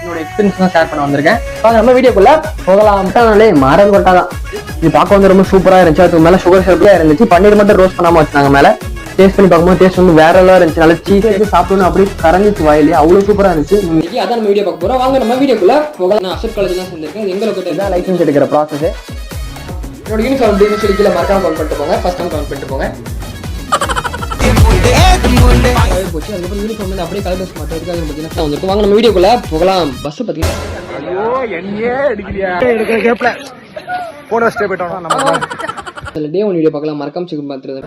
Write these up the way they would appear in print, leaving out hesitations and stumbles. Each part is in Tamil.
என்னோட எக்ஸ்பீரியன்ஸ் ஷேர் பண்ண வந்திருக்கேன். நம்ம வீடியோக்குள்ள போகலாம். மாறன் கொட்டா தான் இது பார்க்க வந்து ரொம்ப சூப்பரா இருந்துச்சு. அதுக்கு மேல சுகர் சிரப்ல இருந்துச்சு. பன்னீர் மட்டும் ரோஸ்ட் பண்ணாம வச்சாங்க. மேல டேஸ்ட் பண்ணி பார்க்கும்போது டேஸ்ட் வந்து வேற லெவலா இருந்துச்சு. நல்லா சீஸ் எடுத்து சாப்பிடணும் அப்படி கரஞ்சிச்சு வாயிலே, அவ்வளவு சூப்பரா இருந்துச்சு. இன்னைக்கு அதான் நம்ம வீடியோ பார்க்க போறோம். வாங்க நம்ம வீடியோக்குள்ள போகலாம். நான் அசோக் காலேஜ் தான் சேர்ந்திருக்கேன். எங்க லொகேஷன் தான் லைசன்ஸ் எடுக்கிற ப்ராசஸ். என்னோட யூனிஃபார்ம் அப்படின்னு சொல்லி கீழே மறக்காம கவுண்ட் பண்ணிட்டு போங்க. ஃபர்ஸ்ட் டைம் கவுண்ட் பண்ணிட்டு போங்க. போச்சு. அதுக்கப்புறம் யூனிஃபார்ம் வந்து அப்படியே கலர் ட்ரெஸ் மட்டும் இருக்காது. பார்த்தீங்கன்னா வந்துருக்கு. வாங்க நம்ம வீடியோக்குள்ள போகலாம். பஸ் பார்த்தீங்கன்னா டே ஒன் வீடியோ பார்க்கலாம். மறக்காம செக் பார்த்துருது.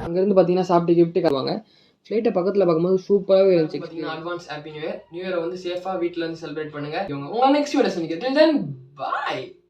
அங்கேருந்து பார்த்தீங்கன்னா சாப்பிட்டு கிஃப்ட்டு காட்டுவாங்க. ஃப்ளைட்டை பக்கத்தில் பார்க்கும்போது சூப்பராகவே இருந்துச்சு. Advance happy new year. New இயரை வந்து சேஃபாக வீட்டில் வந்து செலிப்ரேட் பண்ணுங்க. உங்க நெக்ஸ்ட் வீடியோ சந்திக்கிறேன். பாய்.